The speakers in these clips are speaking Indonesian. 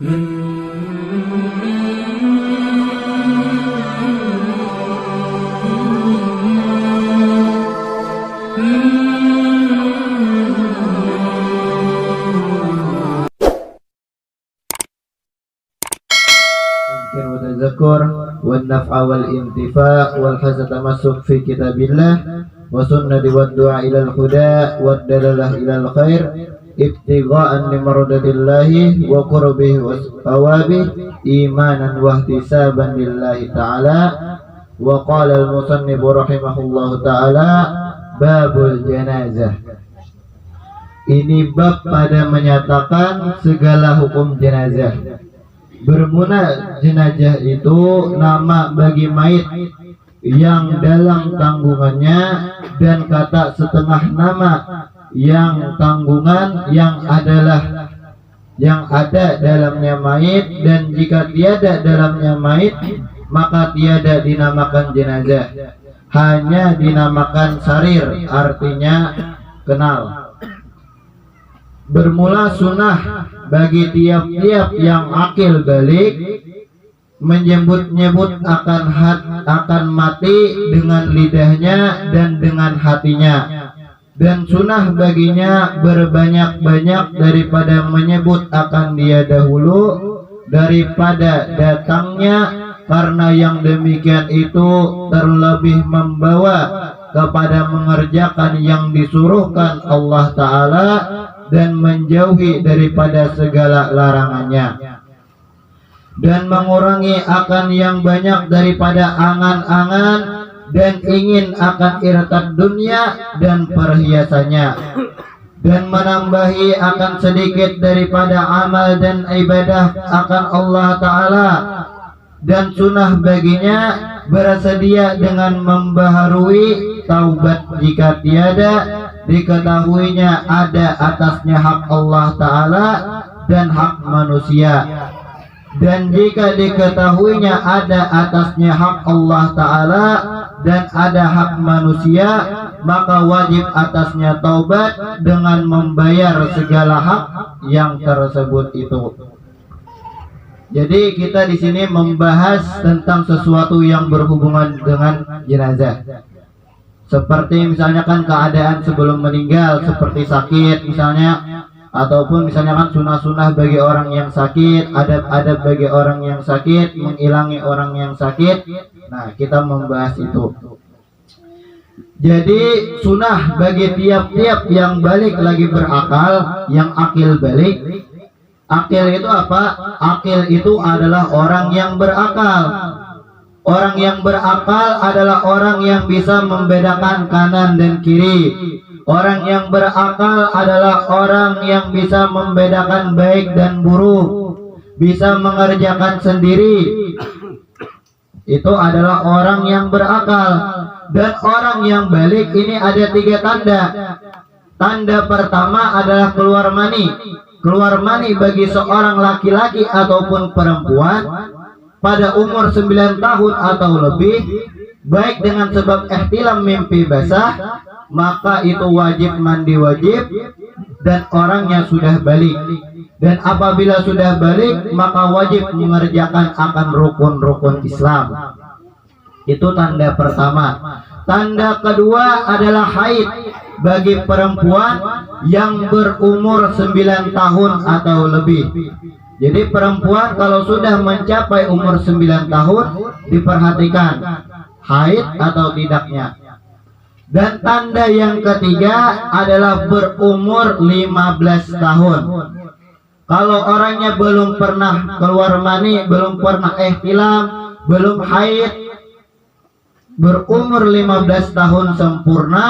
والتذكر والنفع والانتفاع والحسن تمسك في كتاب الله والسنة والدعاء إلى الهدى والدلالة إلى الخير ابتغاء لمرضات الله وقربه وثوابه إيمانا واحتسابا لله تعالى. وقال المصنف رحمه الله تعالى babul jenazah. Ini bab pada menyatakan segala hukum jenazah. Bermula jenazah itu nama bagi mayit yang dalam tanggungannya, dan kata setengah nama yang tanggungan yang adalah yang ada dalamnya mayit, dan jika tiada dalamnya mayit maka tiada dinamakan jenazah, hanya dinamakan sarir, artinya kenal. Bermula sunnah bagi tiap-tiap yang akil balik menyebut-nyebut akan mati dengan lidahnya dan dengan hatinya, dan sunnah baginya berbanyak-banyak daripada menyebut akan dia dahulu daripada datangnya, karena yang demikian itu terlebih membawa kepada mengerjakan yang disuruhkan Allah Ta'ala dan menjauhi daripada segala larangannya, dan mengurangi akan yang banyak daripada angan-angan dan ingin akan irtad dunia dan perhiasannya, dan menambahi akan sedikit daripada amal dan ibadah akan Allah Ta'ala, dan sunnah baginya bersedia dengan membaharui taubat jika tiada diketahuinya ada atasnya hak Allah Ta'ala dan hak manusia, dan jika diketahuinya ada atasnya hak Allah Ta'ala dan ada hak manusia, maka wajib atasnya taubat dengan membayar segala hak yang tersebut itu. Jadi kita di sini membahas tentang sesuatu yang berhubungan dengan jenazah. Seperti misalnya kan keadaan sebelum meninggal, seperti sakit misalnya, ataupun misalnya kan sunnah-sunnah bagi orang yang sakit, adab-adab bagi orang yang sakit, menghilangi orang yang sakit. Nah, kita membahas itu. Jadi sunnah bagi tiap-tiap yang balik lagi berakal, yang akil balik. Akil itu apa? Akil itu adalah orang yang berakal. Orang yang berakal adalah orang yang bisa membedakan kanan dan kiri. Orang yang berakal adalah orang yang bisa membedakan baik dan buruk, bisa mengerjakan sendiri. Itu adalah orang yang berakal. Dan orang yang balik ini ada 3 tanda. Tanda pertama adalah keluar mani. Keluar mani bagi seorang laki-laki ataupun perempuan pada umur 9 tahun atau lebih, baik dengan sebab ihtilam mimpi basah, maka itu wajib mandi wajib, dan orangnya sudah balik. Dan apabila sudah balik, maka wajib mengerjakan akan rukun-rukun Islam. Itu tanda pertama. Tanda kedua adalah haid bagi perempuan yang berumur 9 tahun atau lebih. Jadi perempuan kalau sudah mencapai umur 9 tahun diperhatikan haid atau tidaknya. Dan tanda yang ketiga adalah berumur 15 tahun. Kalau orangnya belum pernah keluar mani, belum pernah ihtilam, belum haid, berumur 15 tahun sempurna,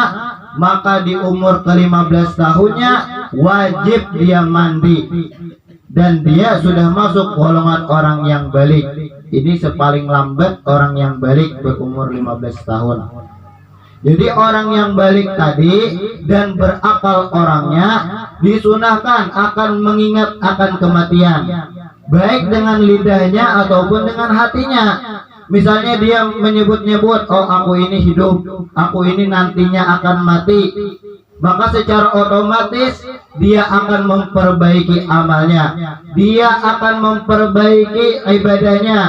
maka di umur ke-15 tahunnya wajib dia mandi, dan dia sudah masuk golongan orang yang balik. Ini sepaling lambat orang yang balik berumur 15 tahun. Jadi orang yang balik tadi dan berakal orangnya disunahkan akan mengingat akan kematian, baik dengan lidahnya ataupun dengan hatinya. Misalnya dia menyebut-nyebut, oh aku ini hidup, aku ini nantinya akan mati. maka secara otomatis dia akan memperbaiki amalnya, dia akan memperbaiki ibadahnya.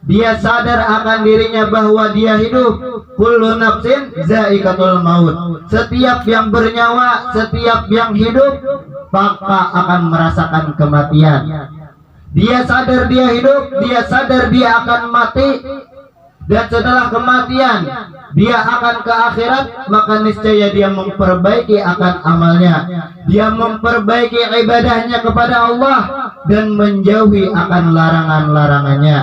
Dia sadar akan dirinya bahwa dia hidup. Kullu nafsin za'iqatul maut. Setiap yang bernyawa, setiap yang hidup, maka akan merasakan kematian. Dia sadar dia hidup, dia sadar dia akan mati. Dan setelah kematian dia akan ke akhirat, maka niscaya dia memperbaiki akan amalnya, dia memperbaiki ibadahnya kepada Allah dan menjauhi akan larangan-larangannya.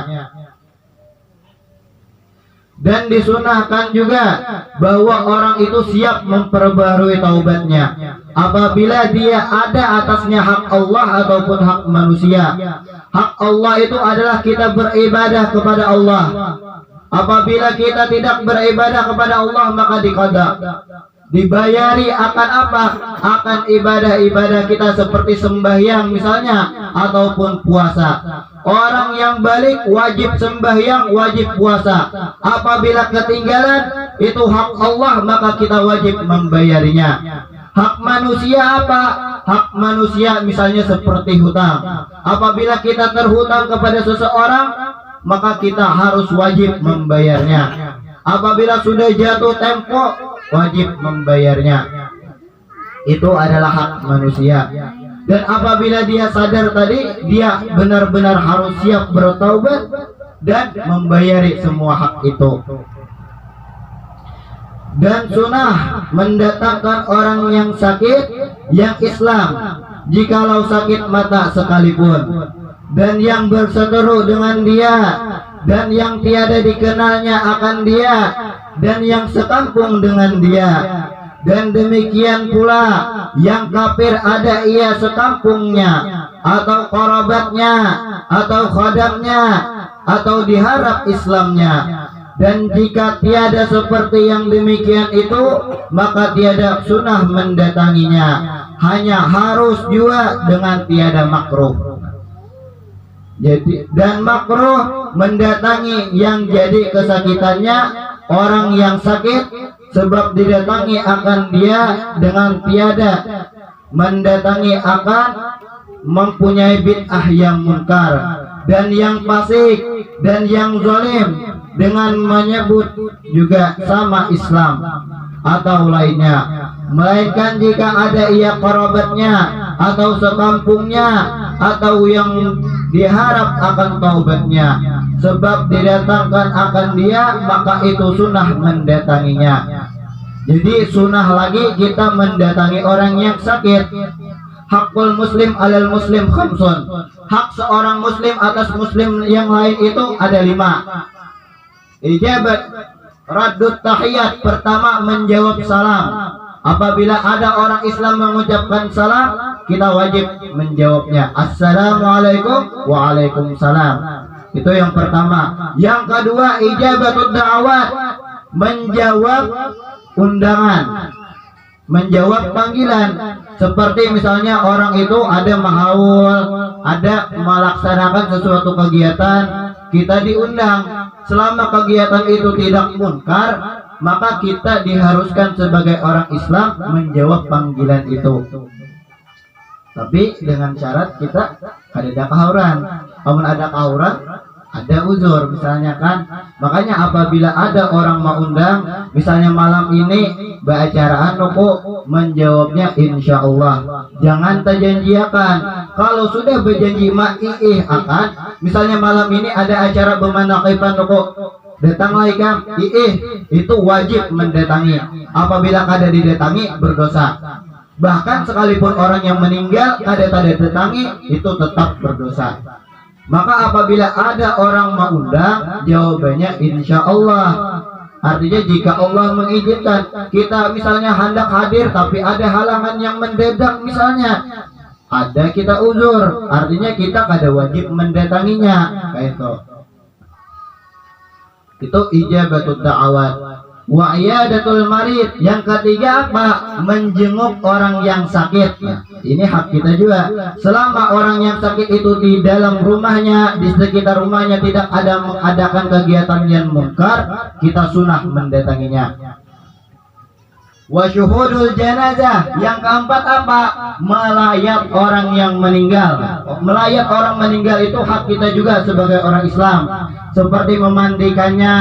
Dan disunahkan juga bahwa orang itu siap memperbarui taubatnya apabila dia ada atasnya hak Allah ataupun hak manusia. Hak Allah itu adalah kita beribadah kepada Allah. Apabila kita tidak beribadah kepada Allah, maka diqada, dibayari akan apa? Akan ibadah-ibadah kita seperti sembahyang misalnya ataupun puasa. Orang yang balik wajib sembahyang, wajib puasa. Apabila ketinggalan, itu hak Allah, maka kita wajib membayarinya. Hak manusia apa? Hak manusia misalnya seperti hutang. Apabila kita terhutang kepada seseorang, maka kita harus wajib membayarnya. Apabila sudah jatuh tempo, wajib membayarnya. Itu adalah hak manusia. Dan apabila dia sadar tadi, dia benar-benar harus siap bertaubat dan membayari semua hak itu. Dan sunnah mendatangkan orang yang sakit, yang Islam, jikalau sakit mata sekalipun, dan yang berseteru dengan dia, dan yang tiada dikenalnya akan dia, dan yang sekampung dengan dia. Dan demikian pula yang kafir ada ia sekampungnya, atau kerabatnya, atau khadamnya, atau diharap Islamnya. Dan jika tiada seperti yang demikian itu, maka tiada sunnah mendatanginya, hanya harus juga dengan tiada makruh. Jadi, dan makruh mendatangi yang jadi kesakitannya orang yang sakit, sebab didatangi akan dia dengan tiada mendatangi akan mempunyai bid'ah yang munkar dan yang fasik dan yang zalim, dengan menyebut juga sama Islam atau lainnya, melainkan jika ada ia kerabatnya atau sekampungnya atau yang diharap akan taubatnya, sebab didatangkan akan dia, maka itu sunnah mendatanginya. Jadi sunnah lagi kita mendatangi orang yang sakit. Hakul muslim alal muslim khamsun. Hak seorang muslim atas muslim yang lain itu ada 5. Ijabat raddut tahiyat, pertama menjawab salam. Apabila ada orang Islam mengucapkan salam, kita wajib menjawabnya. Assalamualaikum, waalaikumsalam. Itu yang pertama. Yang kedua, ijabatud da'awat, menjawab undangan, menjawab panggilan. Seperti misalnya orang itu ada mahaul, ada melaksanakan sesuatu kegiatan, kita diundang. Selama kegiatan itu tidak munkar, maka kita diharuskan sebagai orang Islam menjawab panggilan itu. Tapi dengan syarat kita ada kahauran. Kalau ada kahauran, ada uzur misalnya kan. Makanya apabila ada orang mau undang, misalnya malam ini beracaraan kok, menjawabnya insya Allah. Jangan terjanjiakan. Kalau sudah berjanji akan, misalnya malam ini ada acara pemanakipan kok, datanglah ikam, itu wajib mendatangi. Apabila kada didatangi berdosa. Bahkan sekalipun orang yang meninggal kada datangi, itu tetap berdosa. Maka apabila ada orang mengundang, jawabannya insya Allah. Artinya jika Allah mengizinkan, kita misalnya hendak hadir tapi ada halangan yang mendadak misalnya, ada kita uzur, artinya kita kada wajib mendatanginya. Kayak itu ijabatut da'awat. Wa iyadatul marid, yang ketiga apa? Menjenguk orang yang sakit. Nah, ini hak kita juga. Selama orang yang sakit itu di dalam rumahnya, di sekitar rumahnya tidak ada mengadakan kegiatan yang munkar, kita sunnah mendatanginya. Wa syuhudul janazah, yang keempat apa? Melayat orang yang meninggal. Melayat orang meninggal itu hak kita juga sebagai orang Islam, seperti memandikannya,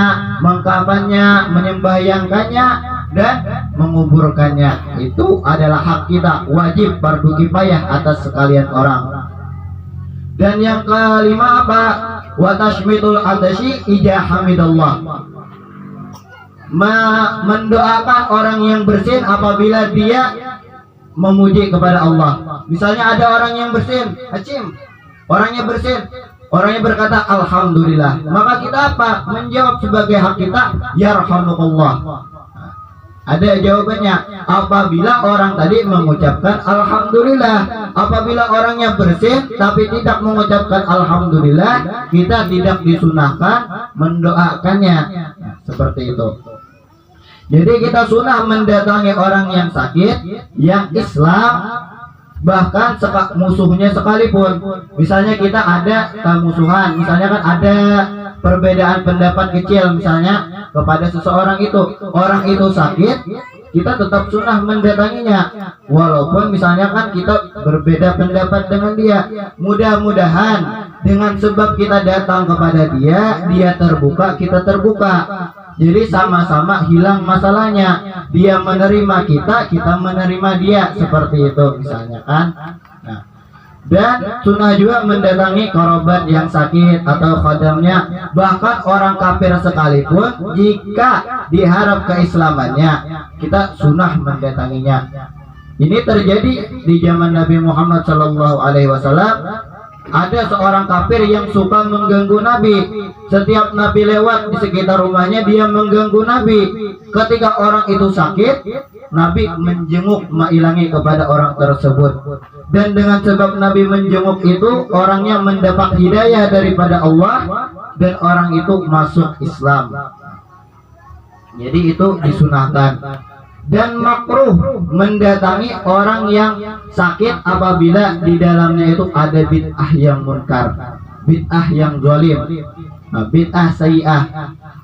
mengkafannya, menyembahyangkannya, dan menguburkannya. Itu adalah hak kita, wajib fardu kifayah atas sekalian orang. Dan yang kelima apa? Wa tashmitul adasyi ija hamidallah, mendoakan orang yang bersin apabila dia memuji kepada Allah. Misalnya ada orang yang bersin, orangnya berkata alhamdulillah, maka kita apa? Menjawab sebagai hak kita, yarhamukallah. Ada jawabannya, apabila orang tadi mengucapkan alhamdulillah. Apabila orangnya bersin tapi tidak mengucapkan alhamdulillah, kita tidak disunahkan mendoakannya. Seperti itu. Jadi kita sunnah mendatangi orang yang sakit, yang Islam, bahkan musuhnya sekalipun. Misalnya kita ada musuhan, misalnya kan ada perbedaan pendapat kecil misalnya kepada seseorang itu, orang itu sakit, kita tetap sunnah mendatanginya, walaupun misalnya kan kita berbeda pendapat dengan dia. Mudah-mudahan dengan sebab kita datang kepada dia, dia terbuka, kita terbuka. Jadi sama-sama hilang masalahnya. Dia menerima kita, kita menerima dia, seperti itu misalnya kan. Nah, dan sunnah juga mendatangi kerabat yang sakit atau khadamnya, bahkan orang kafir sekalipun, jika diharap keislamannya, kita sunnah mendatanginya. Ini terjadi di zaman Nabi Muhammad SAW. Ada seorang kafir yang suka mengganggu Nabi. Setiap Nabi lewat di sekitar rumahnya, dia mengganggu Nabi. Ketika orang itu sakit, Nabi menjenguk, mengilangi kepada orang tersebut. Dan dengan sebab Nabi menjenguk itu, orangnya mendapat hidayah daripada Allah, dan orang itu masuk Islam. Jadi itu disunahkan. Dan makruh mendatangi orang yang sakit apabila di dalamnya itu ada bid'ah yang munkar, bid'ah yang zalim, bid'ah sayyi'ah.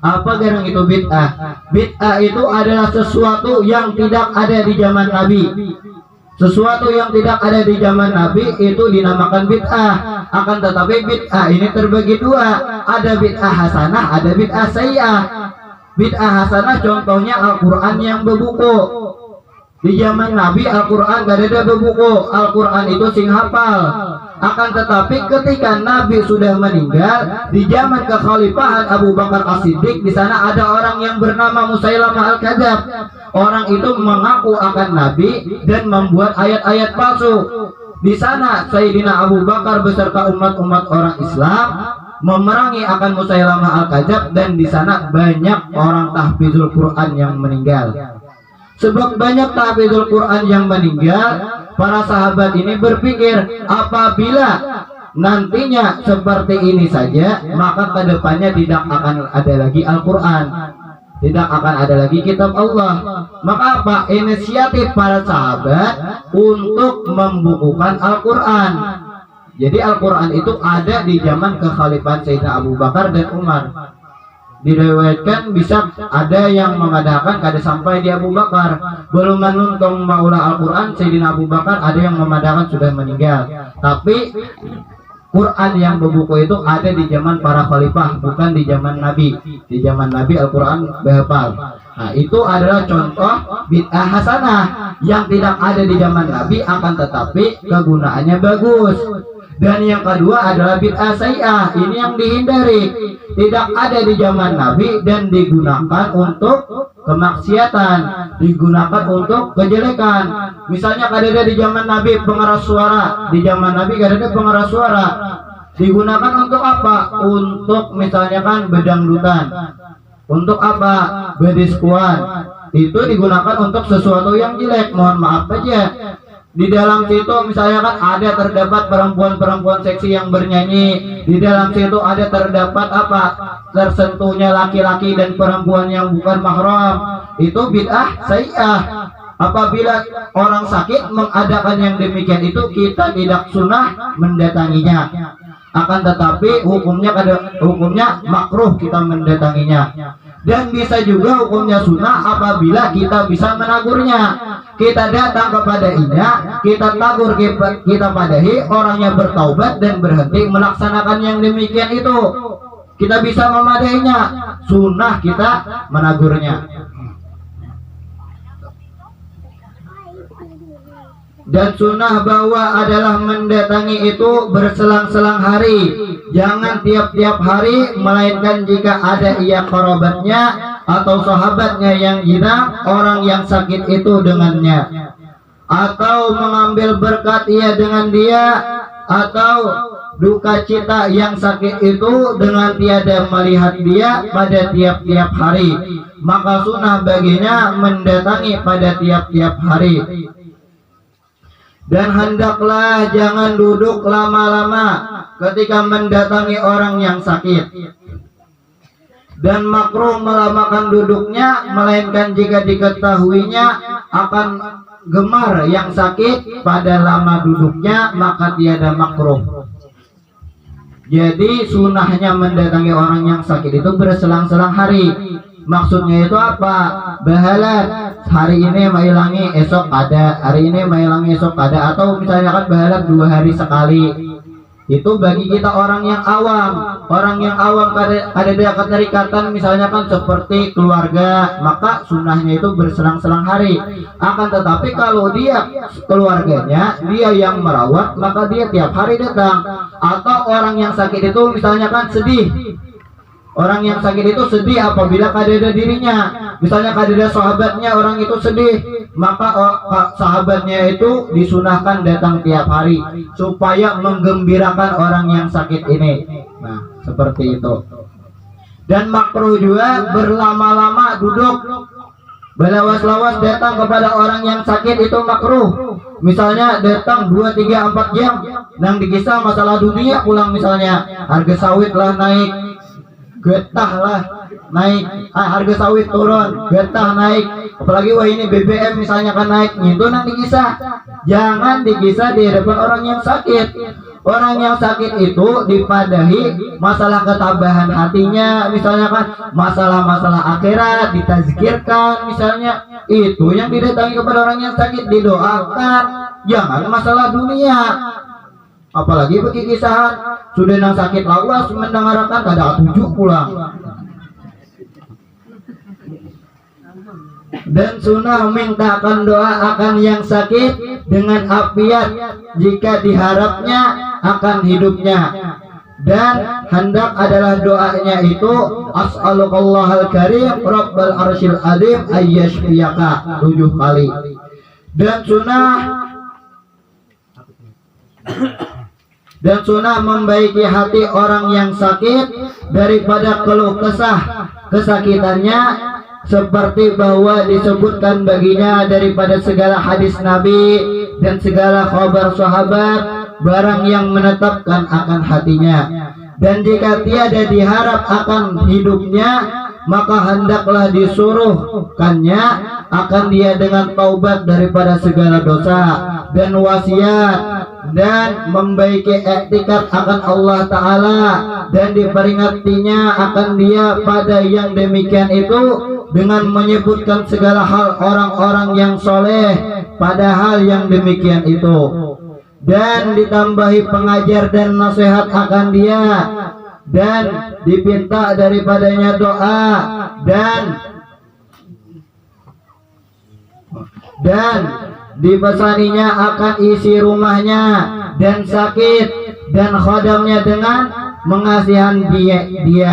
Apa garang itu bid'ah? Bid'ah itu adalah sesuatu yang tidak ada di zaman Nabi. Sesuatu yang tidak ada di zaman Nabi itu dinamakan bid'ah. Akan tetapi bid'ah ini terbagi dua, ada bid'ah hasanah, ada bid'ah sayyi'ah. Bid'ah hasanah contohnya Al-Quran yang berbuku. Di zaman Nabi Al-Quran gak ada berbuku, Al-Quran itu sing hafal. Akan tetapi ketika Nabi sudah meninggal, di zaman kekhalifahan Abu Bakar As-Siddiq, di sana ada orang yang bernama Musailamah Al-Kadzab. Orang itu mengaku akan Nabi dan membuat ayat-ayat palsu. Di sana Sayyidina Abu Bakar beserta umat-umat orang Islam memerangi akan Musailamah Al-Kadzab, dan di sana banyak orang tahfizul Quran yang meninggal. Sebab banyak tahfizul Quran yang meninggal, para sahabat ini berpikir apabila nantinya seperti ini saja, maka kedepannya tidak akan ada lagi Al-Quran, tidak akan ada lagi kitab Allah. Maka apa? Inisiatif para sahabat untuk membukukan Al-Quran. Jadi Al-Quran itu ada di zaman kekhalifahan Sayyidina Abu Bakar dan Umar. Diriwayatkan bisa ada yang mengadakan kada sampai di Abu Bakar. Belum menuntung maulah Al-Quran Sayyidina Abu Bakar, ada yang memadakan sudah meninggal. Tapi Quran yang berbuku itu ada di zaman para khalifah, bukan di zaman Nabi. Di zaman Nabi Al-Quran berhafal. Nah, itu adalah contoh bid'ah hasanah yang tidak ada di zaman Nabi, akan tetapi kegunaannya bagus. Dan yang kedua adalah bid'ah sayyi'ah. Ini yang dihindari, tidak ada di zaman Nabi dan digunakan untuk kemaksiatan, digunakan untuk kejelekan. Misalnya ada di zaman Nabi pengeras suara, di zaman Nabi ada pengeras suara. Digunakan untuk apa? Untuk misalnya kan bedangdutan. Untuk apa? Bediskuan. Itu digunakan untuk sesuatu yang jelek. Mohon maaf aja. Di dalam situ misalnya kan ada terdapat perempuan-perempuan seksi yang bernyanyi. Di dalam situ ada terdapat apa? Tersentuhnya laki-laki dan perempuan yang bukan mahram. Itu bid'ah sayyi'ah. Apabila orang sakit mengadakan yang demikian itu, kita tidak sunnah mendatanginya. Akan tetapi hukumnya makruh kita mendatanginya. Dan bisa juga hukumnya sunnah apabila kita bisa menagurnya. Kita datang kepada Ida, kita tagur, kita padahi, orangnya bertaubat dan berhenti melaksanakan yang demikian itu. Kita bisa memadainya, sunnah kita menagurnya. Dan sunnah bahwa adalah mendatangi itu berselang-selang hari, jangan tiap-tiap hari, melainkan jika ada ia kerabatnya atau sahabatnya yang hilang, orang yang sakit itu dengannya, atau mengambil berkat ia dengan dia, atau duka cita yang sakit itu dengan tiada melihat dia pada tiap-tiap hari, maka sunnah baginya mendatangi pada tiap-tiap hari. Dan hendaklah jangan duduk lama-lama ketika mendatangi orang yang sakit. Dan makruh melamakan duduknya, melainkan jika diketahuinya akan gemar yang sakit pada lama duduknya, maka tiada makruh. Jadi sunnahnya mendatangi orang yang sakit itu berselang-selang hari. Maksudnya itu apa? Bahalat, hari ini mailangi, esok ada, hari ini mailangi, esok ada. Atau misalnya kan bahalat 2 hari sekali. Itu bagi kita orang yang awam. Orang yang awam ada keterikatan misalnya kan seperti keluarga, maka sunnahnya itu berselang-selang hari. Akan tetapi kalau dia keluarganya, dia yang merawat, maka dia tiap hari datang. Atau orang yang sakit itu misalnya kan sedih, orang yang sakit itu sedih apabila kadeda dirinya, misalnya kadeda sahabatnya orang itu sedih, maka sahabatnya itu disunahkan datang tiap hari supaya menggembirakan orang yang sakit ini. Nah, seperti itu. Dan makruh juga berlama-lama duduk, berlawas-lawas datang kepada orang yang sakit itu makruh. Misalnya datang 2, 3, 4 jam, nang dikisah masalah dunia pulang, misalnya harga sawit lah naik, getah lah naik, harga sawit turun, getah naik, apalagi wah ini BBM misalnya kan naik, itu nanti kisah. Jangan dikisah di hadapan orang yang sakit. Orang yang sakit itu dipadahi masalah ketabahan hatinya, misalnya kan masalah-masalah akhirat ditazkirkan, misalnya itu yang didatangi kepada orang yang sakit, didoakan. Jangan masalah dunia. Apalagi bagi kisahan sudah nang sakit lawas mendengarkan kada 7 pulang. Dan sunnah mintakan doa akan yang sakit dengan afiat jika diharapnya akan hidupnya. Dan hendak adalah doanya itu as'alukallahal karim rabbal arsyil azim ayyashfiyaka 7 kali. Dan sunnah membaiki hati orang yang sakit daripada keluh kesah kesakitannya, seperti bahwa disebutkan baginya daripada segala hadis Nabi dan segala khabar sahabat, barang yang menetapkan akan hatinya. Dan jika tiada diharap akan hidupnya, maka hendaklah disuruhkannya akan dia dengan taubat daripada segala dosa dan wasiat, dan membaiki iktikad akan Allah Ta'ala, dan diperingatinya akan dia pada yang demikian itu dengan menyebutkan segala hal orang-orang yang soleh pada hal yang demikian itu, dan ditambahi pengajar dan nasihat akan dia, dan dipinta daripadanya doa, dan dipesaninya akan isi rumahnya dan sakit dan khadamnya dengan mengasihan dia,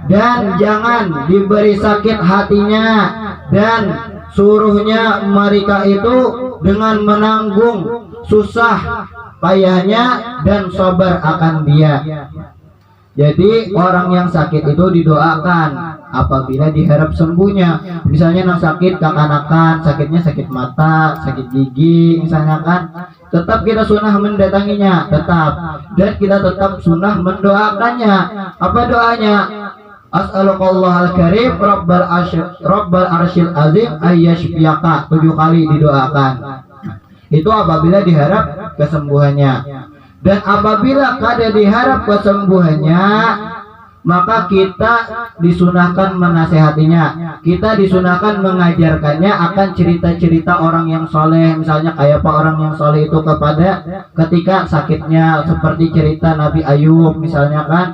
dan jangan diberi sakit hatinya, dan suruhnya mereka itu dengan menanggung susah payahnya dan sabar akan dia. Jadi orang yang sakit itu didoakan apabila diharap sembuhnya. Misalnya yang sakit kekanakan, sakitnya sakit mata, sakit gigi misalnya kan, tetap kita sunnah mendatanginya, tetap. Dan kita tetap sunnah mendoakannya. Apa doanya? As'alukallahal karim rabbal arsyil azim ayyashfiyaka 7 kali didoakan. Itu apabila diharap kesembuhannya. Dan apabila kada diharap kesembuhannya, maka kita disunahkan menasehatinya, kita disunahkan mengajarkannya akan cerita-cerita orang yang soleh. Misalnya kayak apa orang yang soleh itu kepada ketika sakitnya, seperti cerita Nabi Ayub misalnya kan,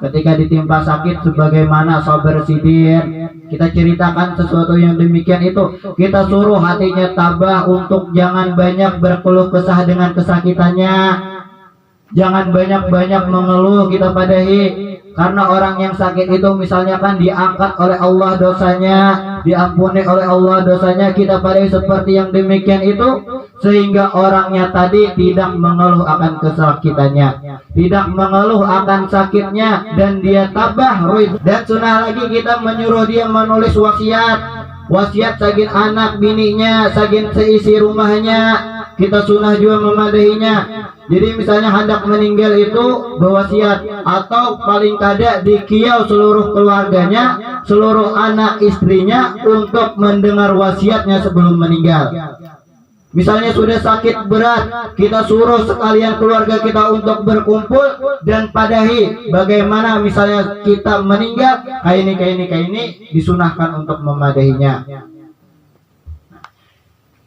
ketika ditimpa sakit sebagaimana sabar sidir. Kita ceritakan sesuatu yang demikian itu, kita suruh hatinya tabah untuk jangan banyak berkeluh kesah dengan kesakitannya, jangan banyak-banyak mengeluh kita padahi. Karena orang yang sakit itu misalnya kan diangkat oleh Allah dosanya, diampuni oleh Allah dosanya, kita pada seperti yang demikian itu, sehingga orangnya tadi tidak mengeluh akan kesakitannya, tidak mengeluh akan sakitnya, dan dia tabah. Dan sunnah lagi kita menyuruh dia menulis wasiat sagin anak bininya, sagin seisi rumahnya. Kita sunnah juga memadahinya. Jadi misalnya hendak meninggal itu berwasiat, atau paling kada dikiau seluruh keluarganya, seluruh anak istrinya untuk mendengar wasiatnya sebelum meninggal. Misalnya sudah sakit berat, kita suruh sekalian keluarga kita untuk berkumpul dan padahi bagaimana misalnya kita meninggal, kayak ini disunahkan untuk memadahinya.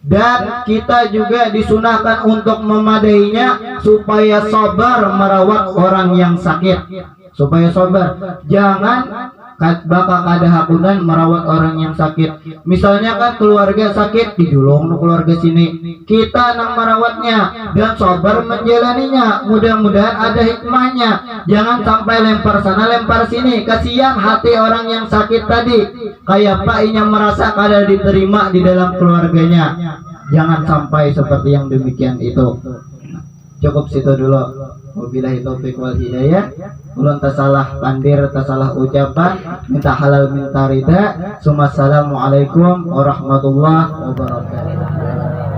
Dan kita juga disunahkan untuk memadahinya supaya sabar merawat orang yang sakit, supaya sabar, jangan bakal kada hakunan merawat orang yang sakit. Misalnya kan keluarga sakit, dijulung keluarga sini, kita nang merawatnya dan sabar menjalaninya. Mudah-mudahan ada hikmahnya. Jangan sampai lempar sana lempar sini, kasihan hati orang yang sakit tadi, kayak pak inya merasa kada diterima di dalam keluarganya. Jangan sampai seperti yang demikian itu. Cukup situ dulu. Wabillahi taufiq wal hidayah. Ulun tasalah pandir, tasalah ucapan, minta halal minta rida. Assalamualaikum warahmatullahi wabarakatuh.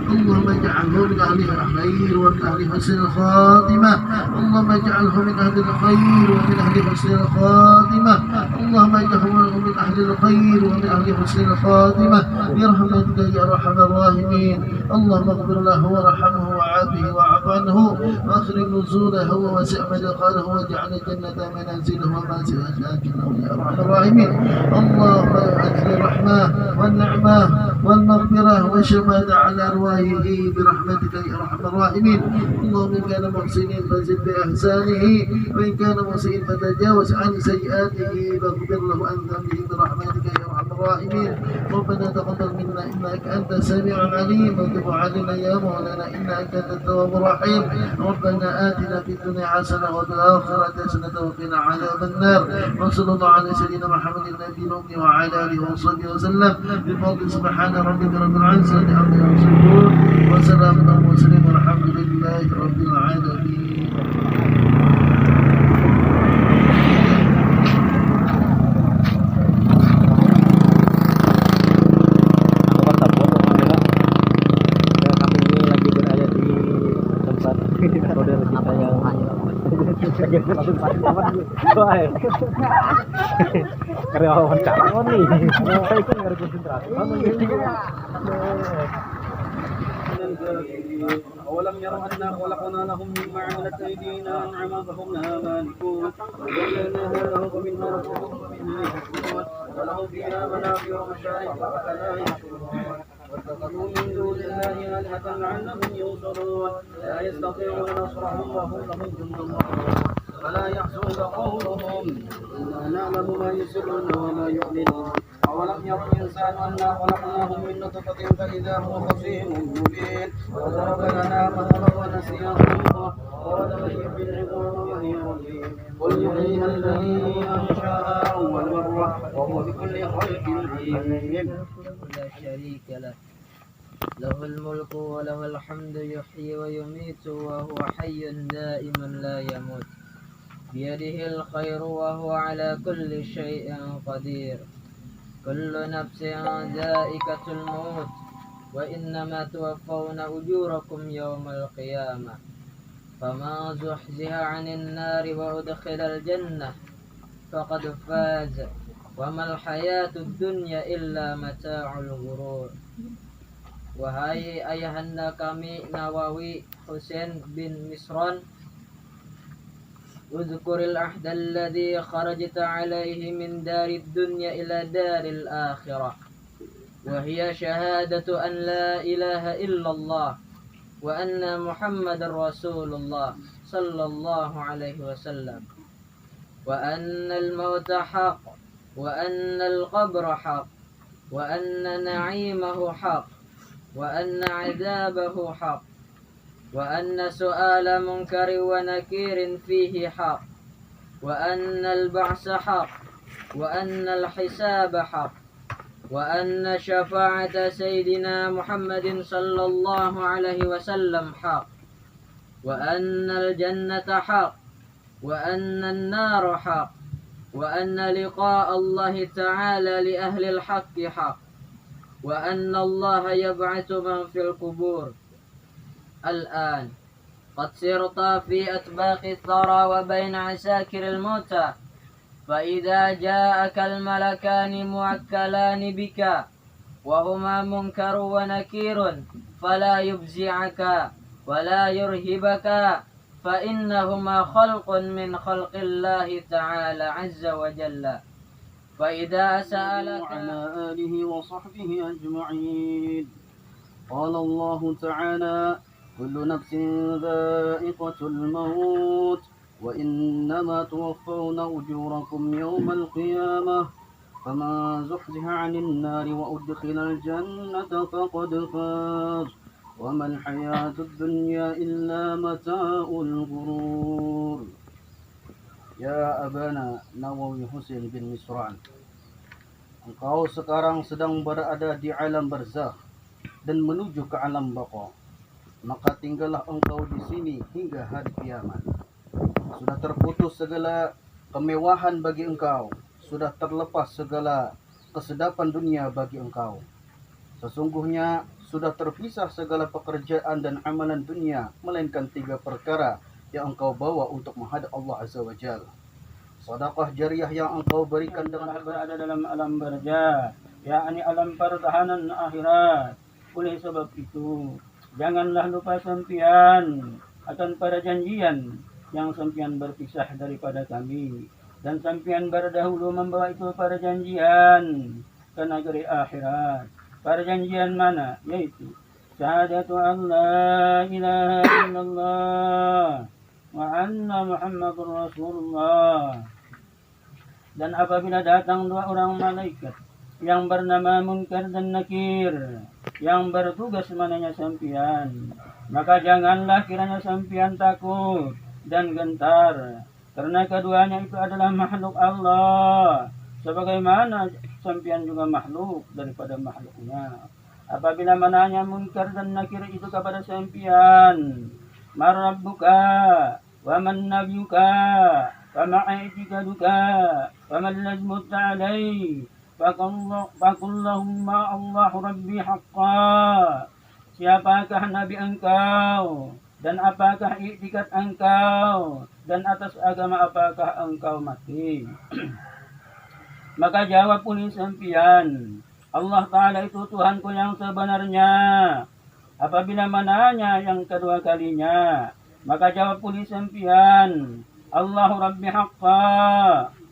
اللهم اجعله من أهل الخير ومن أهل حسن الخاتمة. اللهم اجعله من أهل الخير ومن أهل حسن الخاتمة. اللهم اجعله من أهل الخير ومن أهل حسن الخاتمة برحمتك يا أرحم الراحمين. اللهم اغفر له وارحمه وعافه واعف عنه واخرج نزوله ووسع مدخله واجعل الجنة منازله ومنزل ساكنه يا أرحم الراحمين. اللهم أنزل الرحمة والنعمة والمغفرة والشفاعة على أرواحه برحمتك يا أرحم الراحمين. اللهم إن كان محسنا فزد بإحسانه وإن كان مسيئا فتجاوز عن سيئاته فاغفر له عن ذنبه برحمتك يا أرحم الراحمين. ربنا تقبل منا إنك أنت السميع العليم وتب علينا يا مولانا إنك أنت التواب الرحيم. ربنا آتنا في الدنيا حسنة وفي الآخرة حسنة وقنا عذاب النار. وصلى الله على سيدنا محمد النبي الأمي وعلى آله وصحبه وسلم بفضل سبحان ربك رب العزة عما يصفون وسلام على المرسلين والحمد لله رب العالمين. Karena wawancara kan nih, saya kan nggak konsentrasi. أولم يروا أنا خلقنا لهم مما عملت أيدينا أنعاما فهم لها مالكون وذللناها لهم فمنها ركوبهم ومنها يسكنون ولهم فيها منافع ومشارب أفلا يشكرون واتخذوا من دون الله آلهة لعلهم ينصرون لا يستطيعون نصرهم وهم لهم جند محضرون فلا يحزنك قولهم إنا نعلم ما يسرون وما يعلنون أولم ير الإنسان أنا خلقناه من نطفة فإذا هو خصيم مبين وضرب لنا مثلا ونسي خلقه قال من يحيي العظام وهي رميم قل يحييها الذي أنشأها أول مرة وهو بكل خلق عليم. لا شريك له له الملك وله الحمد يحيي ويميت وهو حي دائما لا يموت بيده الخير وهو على كل شيء قدير كل نفس ذائقة الموت وإنما توفون أجوركم يوم القيامة فمن زحزح عن النار وأدخل الجنة فقد فاز وما الحياة الدنيا إلا متاع الغرور. Wahai ayahanda kami Nawawi Husain bin Misron, Uzkuril ahda alladhi kharajta alaihi min dari dunya ila daril akhirah wa hiya shahadatu an la ilaha illallah wa anna Muhammadar Rasulullah sallallahu alaihi wasallam wa anna al-mauta haq wa anna al-qabra haq wa anna na'imahu haq وأن عذابه حق وأن سؤال منكر ونكير فيه حق وأن البعث حق وأن الحساب حق وأن شفاعة سيدنا محمد صلى الله عليه وسلم حق وأن الجنة حق وأن النار حق وأن لقاء الله تعالى لأهل الحق حق وأن الله يبعث من في القبور. الآن قد سرت في أطباق الثرى وبين عساكر الموتى فإذا جاءك الملكان موكلان بك وهما منكر ونكير فلا يفزعك ولا يرهبك فإنهما خلق من خلق الله تعالى عز وجل فإذا سألك وعلى آله وصحبه أجمعين. قال الله تعالى كل نفس ذائقة الموت وإنما توفون أجوركم يوم القيامة فمن زحزح عن النار وأدخل الجنة فقد فاز وما الحياة الدنيا إلا متاع الغرور. Ya Abana Nawawi Husain bin Misran, engkau sekarang sedang berada di alam barzakh dan menuju ke alam baqa. Maka tinggallah engkau di sini hingga hari kiamat. Sudah terputus segala kemewahan bagi engkau, sudah terlepas segala kesedapan dunia bagi engkau. Sesungguhnya sudah terpisah segala pekerjaan dan amalan dunia, melainkan 3 perkara yang engkau bawa untuk menghadap Allah Azza wa Jalla. Sedekah jariah yang engkau berikan dengan berada dalam alam barzah, yakni alam pertahanan akhirat. Oleh sebab itu, janganlah lupa sampian akan perjanjian yang sampian berpisah daripada kami, dan sampian berdahulu membawa itu perjanjian ke negeri akhirat. Perjanjian mana? Yaitu syahadatu an la ilaha illallah wa anna Muhammadur Rasulullah. Dan apabila datang 2 orang malaikat yang bernama Munkar dan Nakir yang bertugas menanya sampian, maka janganlah kiranya sampian takut dan gentar, karena keduanya itu adalah makhluk Allah, sebagaimana sampian juga makhluk daripada makhluknya. Apabila menanya Munkar dan Nakir itu kepada sampian, man rabbuka wa man nabiyuka wa ma'aitikaduka wa man lazmutta alaih fakullahumma Allah rabbi haqqa. Siapakah nabi engkau dan apakah iktikat engkau dan atas agama apakah engkau mati? Maka jawab oleh sampian, Allah Ta'ala itu Tuhanku yang sebenarnya. Apabila menanya yang kedua kalinya, maka jawab oleh sampian, Allahu Rabbi haqqa.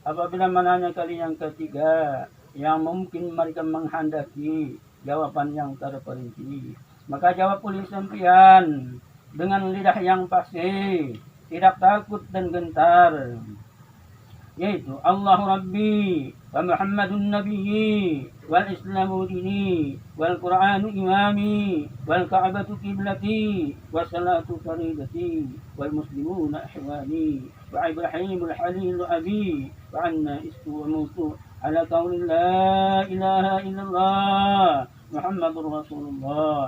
Apabila menanya kali yang ketiga, yang mungkin mereka menghendaki jawaban yang terperinci, maka jawab oleh sampian dengan lidah yang pasti, tidak takut dan gentar, yaitu Allah Rabbi wa Muhammadun Nabiyyi wal Islamu dini wal Qur'anu imami wal Ka'batu qiblati was salatu faridati wal muslimuna ihwani wa Ibrahimul Halil abi wa anna istu wa mutu ala qawli la ilaha illallah Muhammadur Rasulullah.